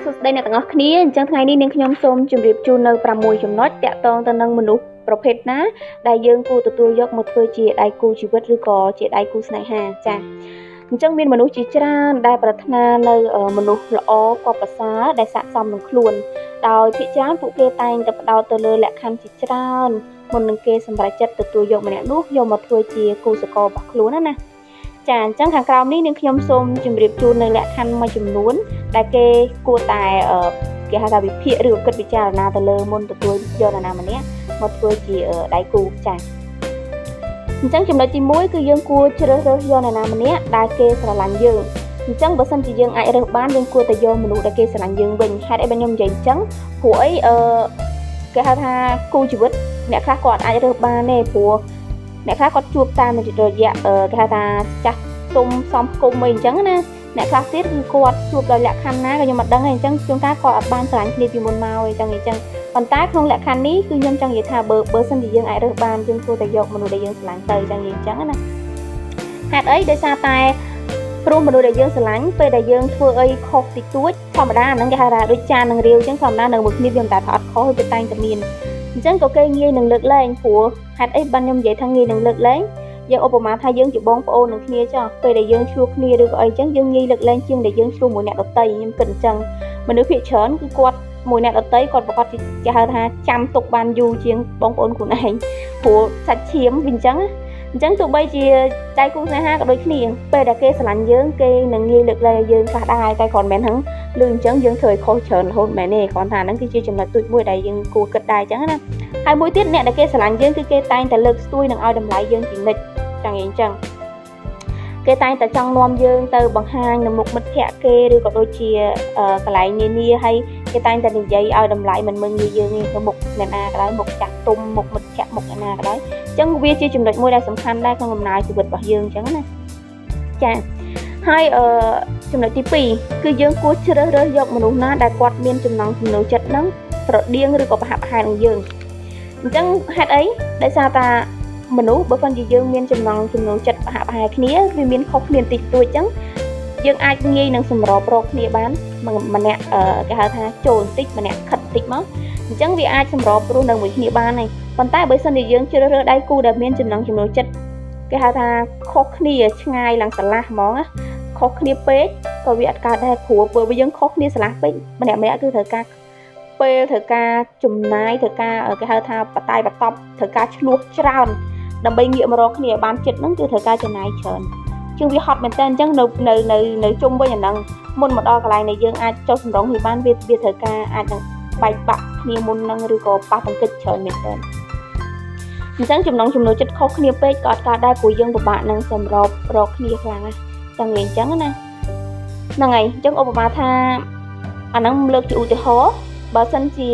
សួស្តីអ្នកទាំងអស់គ្នាអញ្ចឹងថ្ងៃនេះនាងខ្ញុំសូមជម្រាបជូននៅ6ចំណុចតាក់ទងទៅនឹងមនុស្សប្រភេទណាដែលយើងគួរទទួលយកមកធ្វើជាដៃគូជីវិតឬក៏ជាដៃគូស្នេហាចាអញ្ចឹងមានមនុស្សជាច្រើនដែលប្រាថ្នានៅមនុស្សល្អគប្បប្រសើរដែលស័ក្តិសមនឹងខ្លួនដោយភាគច្រើនពួកគេតែងតែផ្ដោតទៅលើលក្ខខណ្ឌជាច្រើនមុននឹងគេសម្រេចចិត្តទទួលយកម្នាក់នោះយកមកធ្វើជាគូសកលរបស់ខ្លួនណាចាអញ្ចឹងខាងក្រោមនេះនាងខ្ញុំសូមជម្រាបជូននៅលក្ខខណ្ឌមួយចំនួនដែលគេគួរតែគេហៅថាវិភាគឬគិតពិចារណាទៅលើមុនទទួលយកនរណាម្នាក់មកធ្វើជាដៃគូចាអញ្ចឹងចំណុចទី1គឺយើងគួរជ្រើសរើសយកនរណាម្នាក់ដែលគេស្រឡាញ់យើងអញ្ចឹងបើសិនជាយើងអាចរើសបានយើងគួរតែយកមនុស្សដែលគេស្រឡាញ់យើងវិញហេតុអីបើខ្ញុំនិយាយអញ្ចឹងព្រោះអីគេហៅថាគូជីវិតអ្នកខ្លះគាត់អាចរើសបានទេព្រោះអ្នកខ្លះគាត់ជួបតាមរយៈគេហៅថាចាស់ទុំសំគុំអីអញ្ចឹងណាអ្នកខ្លះទៀតគឺគាត់ជួបដោយលក្ខខណ្ឌណាក៏ខ្ញុំមិនដឹងទេអញ្ចឹងជួនកាលគាត់អត់បានស្រឡាញ់គ្នាពីមុនមកអីចឹងប៉ុន្តែក្នុងលក្ខខណ្ឌនេះគឺខ្ញុំចង់និយាយថាបើសិនជាយើងអាចរើសបានយើងគួរតែយកមនុស្សដែលយើងស្រឡាញ់ទៅចឹងអញ្ចឹងណាហេតុអីដោយសារតែព្រោះមនុស្សដែលយើងស្រឡាញ់ពេលដែលយើងធ្វើអីខុសតិចតួចធម្មតាអាហ្នឹងគេហៅថាដូចចាននឹងរាវអញ្ចឹងធម្មតានៅមួយគ្នាវាមិនតែថាអត់ខុសទេតែតែងតែមានអញ្ចឹងក៏គេងាយនឹងលើកលែងព្រោះហេតុអីបានខ្ញុំនិយាយថាងាយនឹងលើកលែងយើងឧបមាថាយើងជាបងប្អូននឹងគ្នាចុះពេលដែលយើងឆ្លោះគ្នាឬក៏អីចឹងយើងងាយលើកលែងជាងដែលយើងឆ្លោះមួយអ្នកដទៃខ្ញុំគិតអញ្ចឹងមនុស្សភាគច្រើនគឺគាត់មួយអ្នកដទៃគាត់ប្រកាសជាហៅថាចាំទុកបានយូរជាងបងប្អូនខ្លួនឯងព្រោះសាច់ឈាមវាអញ្ចឹងទោះបីជាដៃគូស្នេហាក៏ដូចគ្នាពេលដែលគេស្រឡាញ់យើងគេនឹងងាយលើកលែងយើងខ្លះដែរតែគ្រាន់តែហ្នឹងលឺអញ្ចឹងយើងធ្វើឲ្យខុសច្រើនរហូតមែនទេគ្រាន់តែហ្នឹងគឺជាចំណុចទូចមួយដែលយើងគួរគិតដែរអញ្ចឹងណាហើយមួយទៀតអ្នកដែលគេស្រឡាញ់យើងគឺគេតែងតែលើកស្ទួយនិងឲ្យតម្លៃយើងជានិច្ចចឹងអញ្ចឹងគេតែងតែចង់នាំយើងទៅបង្ហាញនៅមុខមិត្តភ័ក្តិគេឬក៏ដូចជាកន្លែងនានាហើយគេតែងតែនិយាយឲ្យតម្លៃមិនមើលងាយយើងទៅមុខអ្នកណាក៏ដោយមុខចាស់ទុំមុខមិត្តភ័ក្តិមុខអ្នកណាក៏ដោយអញ្ចឹងវាជាចំណុចមួយដែលសំខាន់ដែរក្នុងដំណើរជីវិតរបស់យើងអញ្ចឹងណាចាហើយចំណុចទី2គឺយើងគួរជ្រើសរើសយកមនុស្សណាដែលគាត់មានចំណង់ចំណូលចិត្តហ្នឹងស្រដៀងឬក៏ប្រហាក់ប្រហែលនឹងយើងអញ្ចឹងហេតុអីដោយសារតាមនុស្សបើមិនជាយើងមានចំណង់ចំណូលចិត្តប្រហាក់ប្រហែលគ្នាវាមានខុសគ្នាតិចតួចអញ្ចឹងយើងអាចងាយនឹងសម្របប្រកគ្នាបានម្នាក់គេហៅថាចូលបន្តិចម្នាក់ខិតបន្តិចមកអញ្ចឹងវាអាចសម្របព្រោះនៅមួយគ្នាបានហើយប៉ុន្តែបើសិនជាយើងជ្រើសរើសដៃគូដែលមានចំណង់ចំណូលចិត្តគេហៅថាខុសគ្នាឆ្ងាយឡើងស្រឡះហ្មងណាខុសគ្នាពេកក៏វាអត់កើតដែរព្រោះបើយើងខុសគ្នាស្រឡះពេកម្នាក់គឺត្រូវការពេលត្រូវការចំណាយត្រូវការគេហៅថាបតាយបតប់ត្រូវការឆ្លោះច្រើនដើម្បីងាកមករកគ្នាឲ្យបានចិត្តហ្នឹងគឺត្រូវការចំណាយច្រើនជាងវាហត់មែនតើអញ្ចឹងនៅជុំវិញអាហ្នឹងមុនមកដល់កន្លែងដែលយើងអាចចុះសម្រងគ្នាបានវាត្រូវការអាចនឹងបែកបាក់គ្នាមុនហ្នឹងឬក៏ប៉ះទង្គិចច្រើនមែនតើអញ្ចឹងចំណងចំណូលចិត្តខុសគ្នាពេកក៏អត់កើតដែរព្រោះយើងពិបាកនឹងសម្របរកគ្នាខ្លាំងណាស់ចឹងអញ្ចឹងណាហ្នឹងហើយអញ្ចឹងឧបមាថាអាហ្នឹងលើកជាឧទាហរណ៍បើសិនជា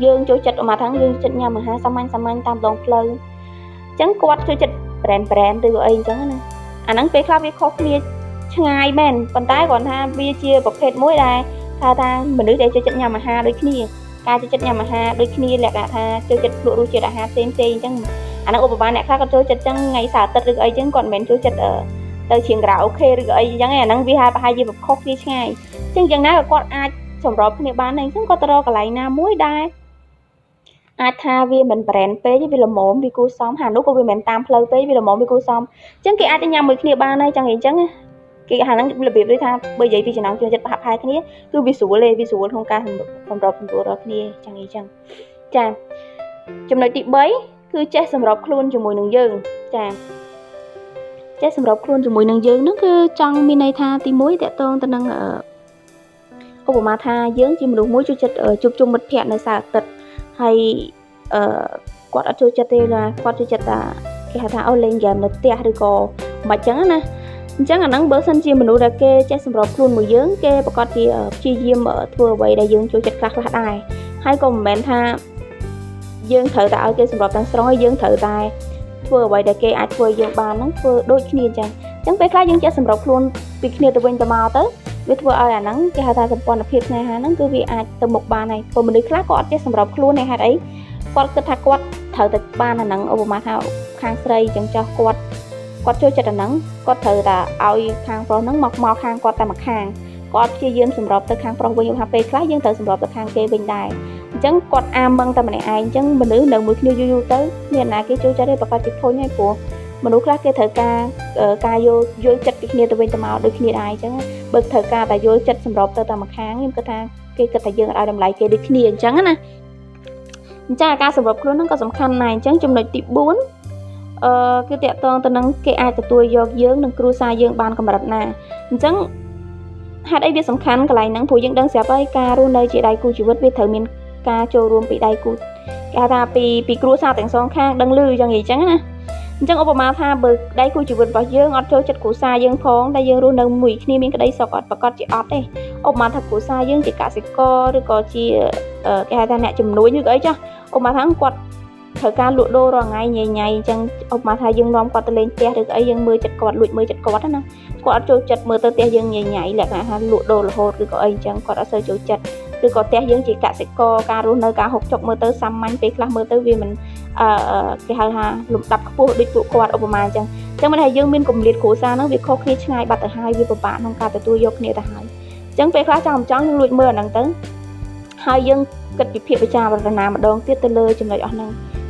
យើងចូលចិត្តឧបមាថាយើងចិត្តញ៉ាំអាហារសាមញ្ញតាមដងផ្លូវអញ្ចឹងគាត់ចូលចិត្ត brand ឬក៏អីអញ្ចឹងណាអាហ្នឹងពេលខ្លះវាខុសគ្នាឆ្ងាយមែនប៉ុន្តែគាត់ថាវាជាប្រភេទមួយដែលថាមនុស្សដែលចូលចិត្តញ៉ាំអាហារដូចគ្នាការចូលចិត្តញ៉ាំអាហារដូចគ្នាលក្ខណៈថាចូលចិត្តភ្លក់រសជាតិអាហារផ្សេងអញ្ចឹងអាហ្នឹងឧបមាអ្នកខ្លះគាត់ចូលចិត្តអញ្ចឹងថ្ងៃសៅរ៍អាទិត្យឬក៏អីអញ្ចឹងគាត់មិនមែនចូលចិត្តទៅជាងក្រៅអូខេឬក៏អីអញ្ចឹងអាហ្នឹងវាប្រហែលជាខុសគ្នាឆ្ងាយអញ្ចឹងយ៉ាងណាក៏គាត់អាចសម្របគ្នាបានដែរអញ្ចឹងគាត់ទៅរកកន្លែងណាមួយដែរអាចថាវាមិន brand ពេកវាល្មមវាគួរសមហានោះក៏វាមិនតាមផ្លូវពេកវាល្មមវាគួរសមអញ្ចឹងគេអាចទៅញ៉ាំមួយគ្នាបានដែរចឹងអញ្ចឹងគេហាហ្នឹងរបៀបដូចថាបើនិយាយពីចំណងចូលចិត្តប្រហាក់ប្រហែលគ្នាគឺវាស្រួលក្នុងការសម្របសម្រួលរកគ្នាចឹងអញ្ចឹងចាចំណុចទី3គឺចេះសម្របខ្លួនជាមួយនឹងយើងចាចេះសម្របខ្លួនជាមួយនឹងយើងហ្នឹងគឺចង់មានន័យថាទី1តកតងទៅនឹងឧបមាថាយើងជាមនុស្សមួយចូលចិត្តជួបជុំមិត្តភ័ក្តិនៅសៅរ៍អាទិត្យហើយគាត់អត់ចូលចិត្តទេណាគាត់ចូលចិត្តតែគេហៅថាលេងហ្គេមនៅផ្ទះឬក៏មិនចឹងណាអញ្ចឹងអាហ្នឹងបើសិនជាមនុស្សដែលគេចេះសម្របខ្លួនមួយយើងគេប្រកាសជាព្យាយាមធ្វើអ្វីដែលយើងចូលចិត្តខ្លះដែរហើយក៏មិនមែនថាយើងត្រូវតែឲ្យគេសម្របទាំងស្រុងហើយយើងត្រូវតែធ្វើអ្វីដែលគេអាចធ្វើយើងបានហ្នឹងធ្វើដូចគ្នាអញ្ចឹងពេលខ្លះយើងចេះសម្របខ្លួនពីគ្នាទៅវិញទៅមកទៅវាធ្វើឲ្យអាហ្នឹងគេហៅថាសម្ព័ន្ធភាពស្នេហាហ្នឹងគឺវាអាចទៅមុខបានហើយព្រោះមនុស្សខ្លះក៏អត់ចេះសម្របខ្លួនទេហេតុអីគាត់គិតថាគាត់ត្រូវតែបានអាហ្នឹងឧបមាថាខាងស្រីចឹងចោះគាត់ចូលចិត្តអាហ្នឹងគាត់ត្រូវតែឲ្យខាងប្រុសហ្នឹងមកខាងគាត់តែមួយខាង គាត់ព្យាយាមសម្របទៅខាងប្រុសវិញថាពេលខ្លះយើងត្រូវសម្របទៅខាងគេវិញដែរអញ្ចឹងគាត់អាមឹងតែម្នាក់ឯងអញ្ចឹងមនុស្សនៅមួយគ្នាយូរទៅមានណាគេចូលចិត្តទេប្រកាសជាធុញហើយព្រោះមនុស្សខ្លះគេត្រូវការយល់ចិត្តពីគ្នាទៅវិញទៅមកដូចគ្នាដែរអញ្ចឹងបើត្រូវការតែយល់ចិត្តសម្របទៅតាមម្ខាងខ្ញុំគិតថាគេគិតថាយើងឲ្យតម្លៃគេដូចគ្នាអញ្ចឹងណាអញ្ចឹងការសម្របខ្លួនហ្នឹងក៏សំខាន់ដែរអញ្ចឹងចំណុចទី4គឺតាក់ទងទៅនឹងគេអាចទទួលយកយើងនិងគ្រួសារយើងបានកម្រិតណាអញ្ចឹងហេតុអីវាសំខាន់កន្លែងហ្នឹងព្រោះយើងដឹងស្រាប់ហើយការរស់នៅជាដៃគូជីវិតវាត្រូវមានការចូលរួមពីដៃគូគេថាពីគ្រួសារទាំងសងខាងដឹងឮយ៉ាងអញ្ចឹងណាអញ្ចឹងឧបមាថាបើដៃគូជីវិតរបស់យើងអត់ចូលចិត្តគ្រួសារយើងផងតែយើងរស់នៅមួយគ្នាមានក្តីសុខអត់ប្រកាសជាអត់ទេឧបមាថាគ្រួសារយើងជាកសិករឬក៏ជាគេហៅថាអ្នកជំនួញឬក៏អីចាស់ឧបមាថាគាត់ត្រូវការលក់ដូររាល់ថ្ងៃញ៉ៃអញ្ចឹងឧបមាថាយើងនាំគាត់ទៅលេងផ្ទះឬក៏អីយើងមើលចិត្តគាត់លួចមើលចិត្តគាត់ណាគាត់អត់ចូលចិត្តមើលទៅផ្ទះយើងញ៉ៃលក្ខណៈថាលក់ដូររហូតឬក៏អីអញ្ចឹងគាត់អត់សូវចូលចិត្តឬក៏ផ្ទះយើងជាកសិករការរស់នៅការហូបចុកមើលទៅសាមញ្ញពេលខ្លះមើលទៅវាមិនគេហៅថាលំដាប់ខ្ពស់ដូចពួកគាត់ឧបមាអញ្ចឹងមិនថាយើងមានគម្លាតគ្រួសារហ្នឹងវាខុសគ្នាឆ្ងាយបាត់ទៅហើយវាពិបាកក្នុងការទទួលយកគ្នាទៅហើយអញ្ចឹងពេលខ្លះចង់យើងលួចមើលអាហ្នឹងទៅហើយយើងគិតវិភាគវិចារណាម្ដងទៀតទៅលើចំណុចអស់ហ្នឹង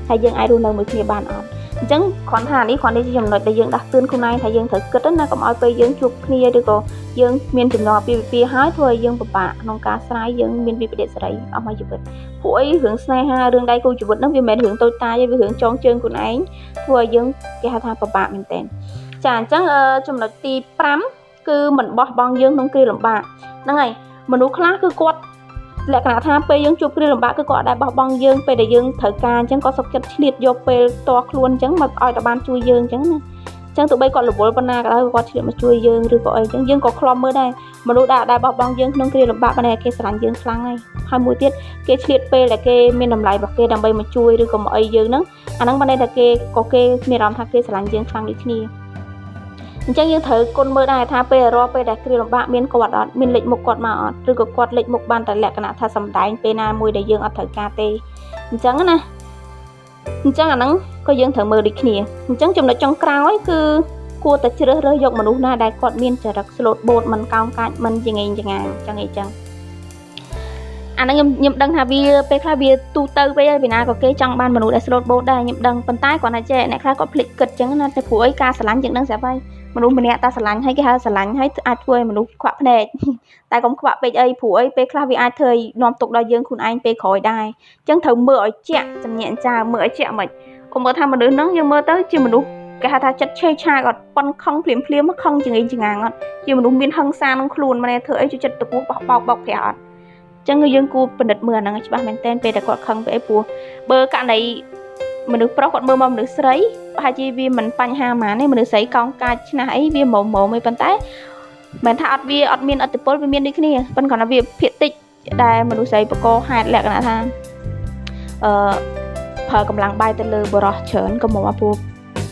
ហើយយើងអាចរស់នៅមួយគ្នាបានអត់អញ្ចឹងគ្រាន់ថានេះជាចំណុចដែលយើងដាស់តឿនខ្លួនឯងថាយើងត្រូវគិតណាកុំឲ្យពេលយើងជួបគ្នាឬក៏យើងមានចំណងអាពាហ៍ពិពាហ៍ហើយធ្វើឲ្យយើងពិបាកក្នុងការស្រាយយើងមានវិបត្តិសេរីអស់មួយជីវិតព្រោះអីរឿងស្នេហារឿងដៃគូជីវិតហ្នឹងវាមិនមែនរឿងតូចតាចទេវារឿងចងជើងខ្លួនឯងធ្វើឲ្យយើងគេហៅថាពិបាកមែនទែនចាអញ្ចឹងចំណុចទី5គឺមិនបោះបង់យើងក្នុងគ្រាលំបាកហ្នឹងហើយមនុស្សខ្លះគឺគាត់លក្ខណៈថាពេលយើងជួបគ្រាលំបាកគឺគាត់អត់ដែលបោះបង់យើងពេលដែលយើងត្រូវការអញ្ចឹងគាត់សុខចិត្តឆ្លៀតយកពេលតខ្លួនអញ្ចឹងមកឲ្យតែបានជួយយើងអញ្ចឹងណាអញ្ចឹងទោះបីគាត់រវល់ប៉ុណ្ណាក៏ដោយគាត់ឆ្លៀតមកជួយយើងឬក៏អីអញ្ចឹងយើងក៏ខ្លំមើលដែរមនុស្សដែលបោះបង់យើងក្នុងគ្រាលំបាកប៉ុន្តែគេស្រឡាញ់យើងខ្លាំងហើយមួយទៀតគេឆ្លៀតពេលដែលគេមានតម្លៃរបស់គេដើម្បីមកជួយឬក៏មកអីយើងហ្នឹងអាហ្នឹងបានន័យថាគេមានអារម្មណ៍ថាគេស្រឡាញ់យើងខ្លាំងដូចគ្នាអញ្ចឹងយើងត្រូវគុណមើលដែរថាពេលរាល់ពេលដែលគ្រាលំបាកមានគាត់អត់មានលេចមុខគាត់មកអត់ឬក៏គាត់លេចមុខបានតែលក្ខណៈថាសំដែងពេលណាមួយដែលយើងអត់ត្រូវការទេអញ្ចឹងណាអញ្ចឹងអាហ្នឹងក៏យើងត្រូវមើលដូចគ្នាអញ្ចឹងចំណុចចុងក្រោយគឺគួរតែជ្រើសរើសយកមនុស្សណាដែលគាត់មានចរិតស្លូតបូតមិនកោងកាចមិនចងេងចងាចឹងអីចឹងអាហ្នឹងខ្ញុំដឹងថាវាពេលខ្លះវាទូទៅពេកហើយពីណាក៏គេចង់បានមនុស្សដែលស្លូតបូតដែរខ្ញុំដឹងប៉ុន្តែគាត់ថាចេះអ្នកខ្លះគាត់ភ្លេចគិតចឹងណាតែព្រោះអីការស្រឡាញ់យើងដឹងស្រាប់ហើយមនុស្សម្នាក់តែស្រឡាញ់ហើយគេហៅស្រឡាញ់ហើយអាចធ្វើឲ្យមនុស្សខ្វាក់ភ្នែកតែកុំខ្វាក់ពេកអីព្រោះអីពេលខ្លះវាអាចធ្វើឲ្យនាំទុកដល់យើងខ្លួនឯងពេលក្រោយដែរអញ្ចឹងត្រូវមើលឲ្យជាក់ជំញាក់ចាមើលឲ្យជាក់មិនកុំមើលថាមនុស្សហ្នឹងយើងមើលទៅជាមនុស្សគេហៅថាចិត្តឆេឆាគាត់ប៉ុនខឹងភ្លាមខឹងចងេងចងាងអត់ជាមនុស្សមានហិង្សាក្នុងខ្លួនម្នាក់ធ្វើអីជួយចិត្តទៅពោះបោកប្រាស់អត់អញ្ចឹងយើងគួរពិនិត្យមើលអាហ្នឹងឲ្យច្បាស់មែនតើពេលតែគាត់ខឹងពេលព្រោះបើករណីមនុស្សប្រុសគាត់មើលមកមនុស្សស្រីប្រហែលជាវាមិនបញ្ហាហ្មងទេមនុស្សស្រីកោងកាចឆ្នះអីវាមុំឯប៉ុន្តែមិនថាអត់មានឥទ្ធិពលវាមានដូចគ្នាប៉ុន្តែគាត់ថាវាភាគតិចដែលមនុស្សស្រីបកកហេតុលក្ខណៈថាប្រើកម្លាំងបាយទៅលើបរិសុទ្ធច្រើនក៏មកព្រោះ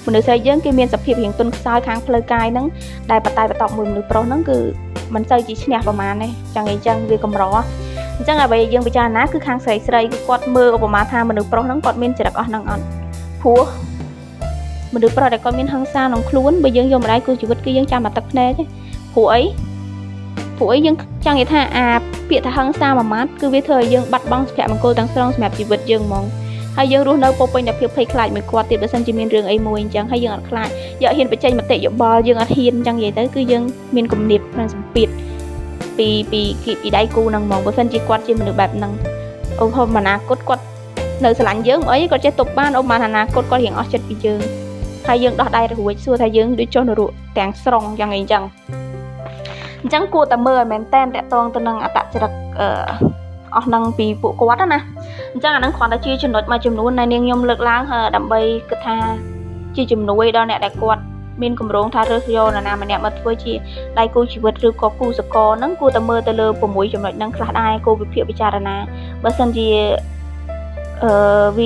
មនុស្សស្រីយើងគេមានសភាពរៀងទន់ខ្សោយខាងផ្លូវកាយហ្នឹងដែលបតែបន្ទាប់មួយមនុស្សប្រុសហ្នឹងគឺមិនសូវជាឈ្នះប្រហែលទេចឹងអីចឹងវាកម្រអញ្ចឹងអ្វីយើងពិចារណាគឺខាងស្រីគឺគាត់មើលឧបមាថាមនុស្សប្រុសហ្នឹងគាត់មានចរិតអស់ហ្នឹងអត់ព្រោះមនុស្សប្រុសដែលគាត់មានហិង្សាក្នុងខ្លួនបើយើងយកម្ដាយគូជីវិតគឺយើងចាំតែទឹកភ្នែកទេព្រោះអីយើងចង់និយាយថាអាពាក្យថាហិង្សាមួយម៉ាត់គឺវាធ្វើឲ្យយើងបាត់បង់សុភមង្គលទាំងស្រុងសម្រាប់ជីវិតយើងហ្មងហើយយើងរស់នៅពោពេញដោយភាពភ័យខ្លាចមួយគាត់ទៀតបើសិនជាមានរឿងអីមួយអញ្ចឹងហើយយើងអត់ខ្លាចយកហ៊ានបញ្ចេញមតិយោបល់យើងអត់ហ៊ានអញ្ចឹងនិយាយទៅគឺយើងមានគំនាបនិងសម្ពាធពីដៃគូហ្នឹងហ្មងបើមិនជាគាត់ជាមនុស្សបែបហ្នឹងអូហូមអនាគតគាត់នៅស្រឡាញ់យើងអីគាត់ចេះទប់បានអូអនាគតគាត់រៀងអស់ចិត្តពីយើងហើយយើងដោះដៃរួចសួរថាយើងដូចចុះនរកទាំងស្រុងយ៉ាងអីចឹងអញ្ចឹងគួរតែមើលឲ្យមែនតែនតាក់ទងទៅនឹងអត្តចរិតអស់ហ្នឹងពីពួកគាត់ណាអញ្ចឹងអាហ្នឹងគ្រាន់តែជាចំណុចមួយចំនួនដែលនាងខ្ញុំលើកឡើងដើម្បីគិតថាជាជំនួយដល់អ្នកដែលគាត់មានគម្រោងថារើសយកនរណាម្នាក់មកធ្វើជាដៃគូជីវិតឬក៏គូសកលហ្នឹងគួរតែមើលទៅលើ6ចំណុចហ្នឹងខ្លះដែរគួរវិភាគពិចារណាបើសិនជាវ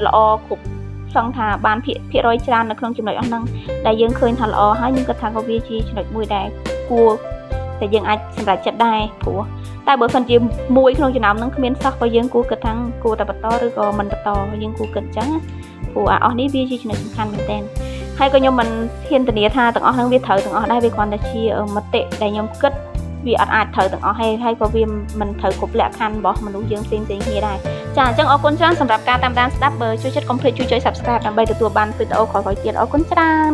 ាល្អគ្រប់សង្ឃថាបានភាគរយច្រើននៅក្នុងចំណុចអស់ហ្នឹងដែលយើងឃើញថាល្អហើយខ្ញុំគិតថាក៏វាជាចំណុចមួយដែលគួរតែយើងអាចសម្រេចចិត្តដែរព្រោះតែបើសិនជាមួយក្នុងចំណោមហ្នឹងគ្មានសោះក៏យើងគួរគិតថាគួរតែបន្តឬក៏មិនបន្តយើងគួរគិតអញ្ចឹងព្រោះអស់នេះវាជាចំណុចសំខាន់មែនទែនហើយក៏ខ្ញុំមិនហ៊ានធានាថាទាំងអស់ហ្នឹងវាត្រូវទាំងអស់ដែរវាគ្រាន់តែជាមតិដែលខ្ញុំគិត វាអត់អាចត្រូវទាំងអស់ហើយក៏វាមិនត្រូវគ្រប់លក្ខខណ្ឌរបស់មនុស្សយើងផ្សេងៗគ្នាដែរចាអញ្ចឹងអរគុណច្រើនសម្រាប់ការតាមដានស្ដាប់បើជួយចិត្តកុំភ្លេចជួយចុច Subscribe ដើម្បីទទួលបានវីដេអូក្រោយៗទៀតអរគុណច្រើន